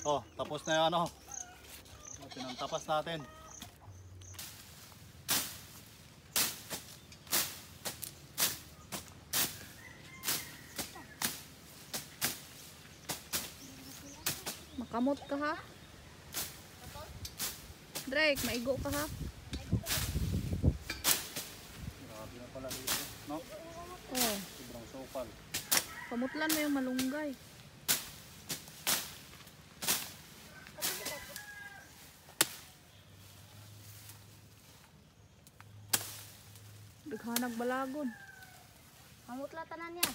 Oh, tapos na yung ano. Pinantapas natin. Makamot ka ha. Drake, maigo ka ha. Grabe na pala dito, no? Oh, Sobrang sopal. kamutlan mo yung malunggay. Daghanag balagon. Mamutla tanan niya.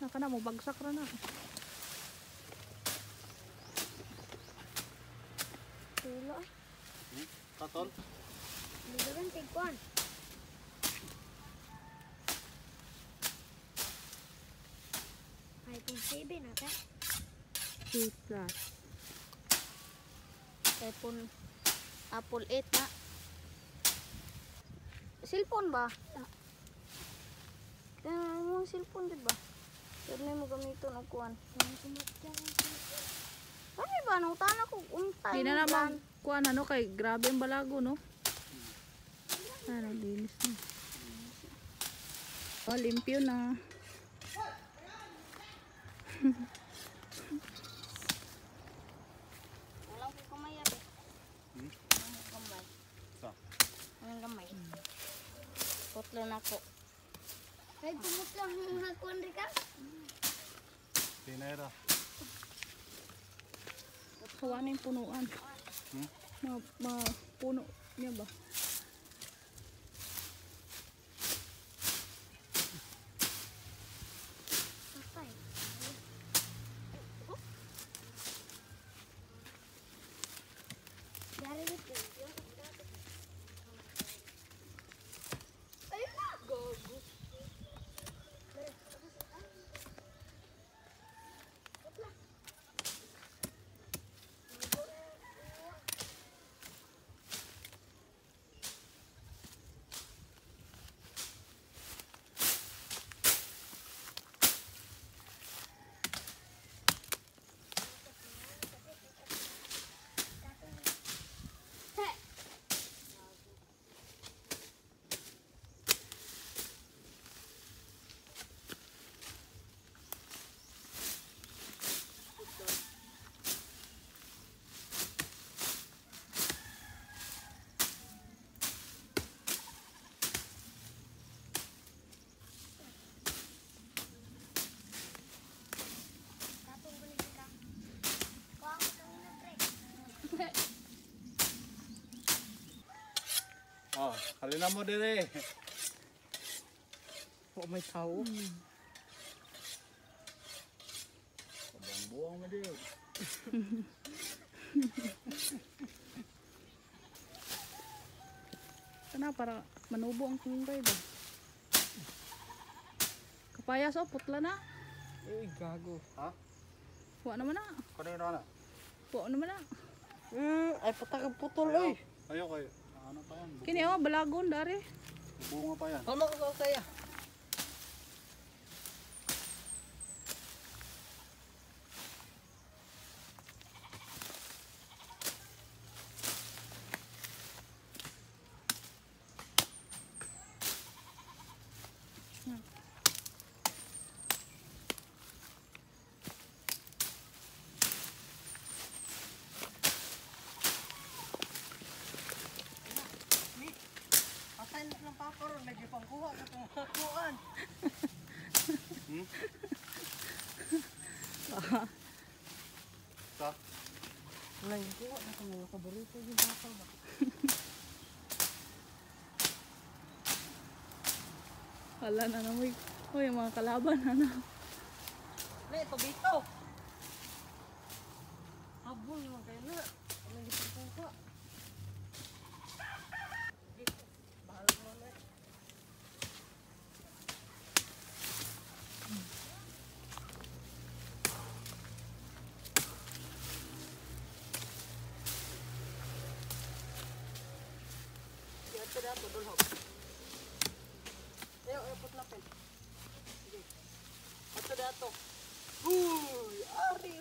Naka na mo bagsak ra na. Tulo. Katol? Libugan tigkuan. iPhone 7 ate. C plus. iPhone Apple 8 na. Cellphone ba? Mo cellphone jud ba? Pero mo gamiton og kuan. Ano ba nang tana ko untay. Di na naman kuan ano kay grabe ang balago no. Ano linis na. Oh, limpyo na. Wala ko kamay abe. Ang gamay. Sa? Ang gamay. Putlo na ko. Ay pumutlo ang kuan ri ka. Pinera. Kawa na yung punuan. Puno niya ba? Patay. Dari dito. Ayun na. Gogo. Oh, halina mo dire. Oh, may tao. Buang mo dire. Kana para manubo ang kulay ba? Kapayas oh, putla na. Uy, gago. Ha? Huwag naman na. Kanina na. Huwag naman na. Ay, patag putol, Ayaw. oy. Ayaw kayo. Ano pa yan? Kini oh, balagon dari. Bunga pa yan. Ano ko kaya? Patay na ng paparon, medyo pangkuha ka itong kakuan. Sa? Nagkuha na itong mga kabarito yung bakal ba? Hala na naman. Oh, yung mga kalaban ano. Na, ito bito. Habol naman kayo na. Medyo pangkuha. Bahal mo na. Ito na ito, dulhok. Ayaw, ayapot na pen. Sige. Ito na ito. Uy, ari.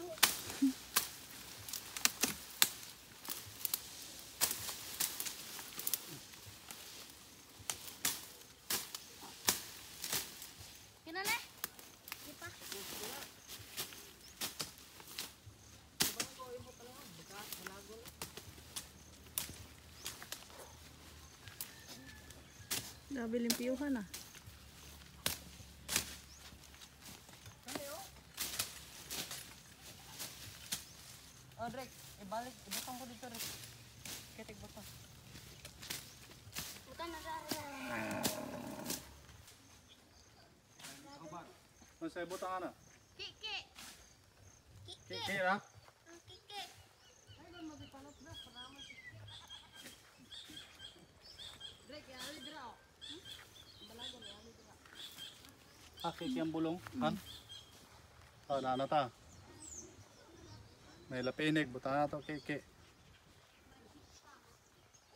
Grabe limpiyuhan ah. Oh, Drek, ibalik, ibutang ko dito, Drek. Kitik butang. Bukan na sa Ano sa ibutang ano? Kiki. Kiki. Kiki ha? Ang kiki. Ah, kiki ang bulong. Han? Oh, na ta. May lapinig, buta na to kiki.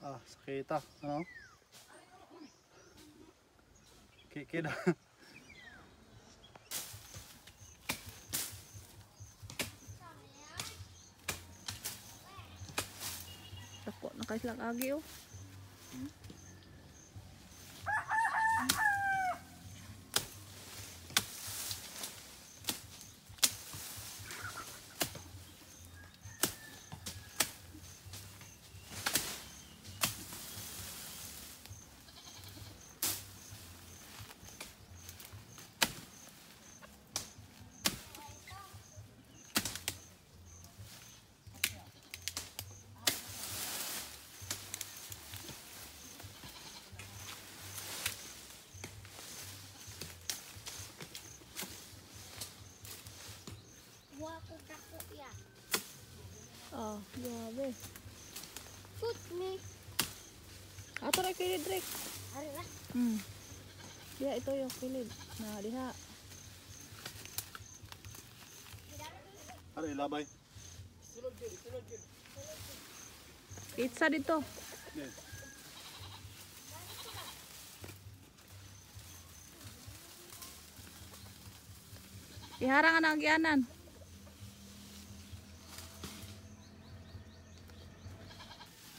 Ah, sakita. Ano? Kiki na. Tako na kayo silang agi oh. Waku kaku ya. Ah, grabe. Put me. Ato na kilid Drek. Hari lah. Ya ito yung kilid. Na diha. Ano, ilabay? Pizza dito. Yes. Iharang ang agyanan.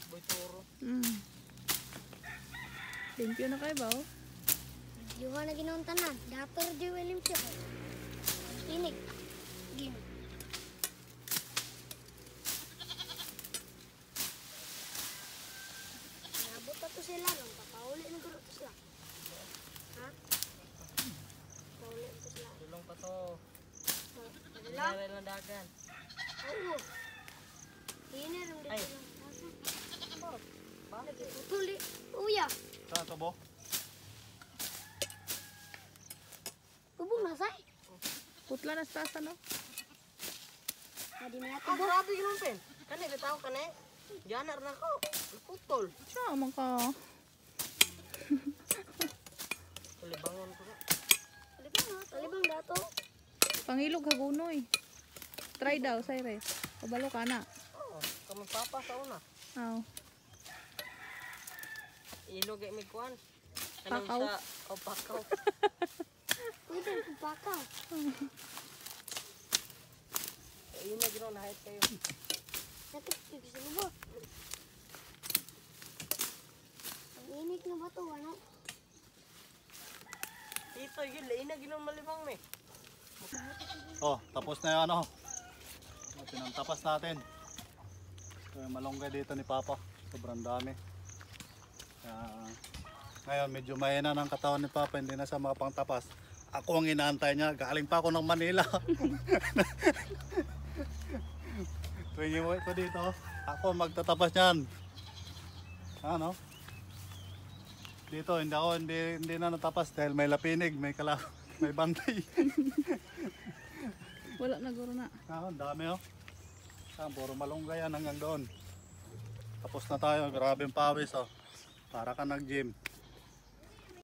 Boy toro. Limpyo na kayo ba oh? Juha na ginaon tanan. Dator di William siya. Inig. Gin. Nabot pa to sila nung papauli na garo to sila. Ha? Pauli to sila. Tulong pa to. Wala. Wala lang dagan. Oo. Ini rin dito Ay. lang. Bakit? Putuli. Uya. Saan to, Bo? Ubong na say. Putla na sa taas no? Madi na Ah, to bo. grabe yun, Pen. Kani, bitaw ka na eh. Diyanar na ko. Putol. Sama ka. Kalibangon ko na. Talibang dato. Pangilog hagunoy. Try daw, Cyrus. Pabalo ka na. Oo, kami papa sa una. Aw. Ilog ay may kuwan. Pakaw. O pakaw. Pwede pupaka. Ayun na gano'n, nahit kayo. Natik sa lubo. Ang inig na ba to? Ano? Ito, yun, lain na gano'n malibang me. Oh, tapos na yung ano. Pinantapas natin. So, yung malunggay dito ni Papa. Sobrang dami. Ngayon, medyo mahina ng katawan ni Papa. Hindi na siya makapangtapas. Ako ang inaantay niya. Galing pa ako ng Manila. Tuwing umuwi ko dito, ako magtatapas niyan. Ano? Dito, hindi na natapas dahil may lapinig, may bantay. Wala na guro na. Ang dami oh. Puro malunggay yan hanggang doon. Tapos na tayo, grabing pawis oh. Para ka nag-gym.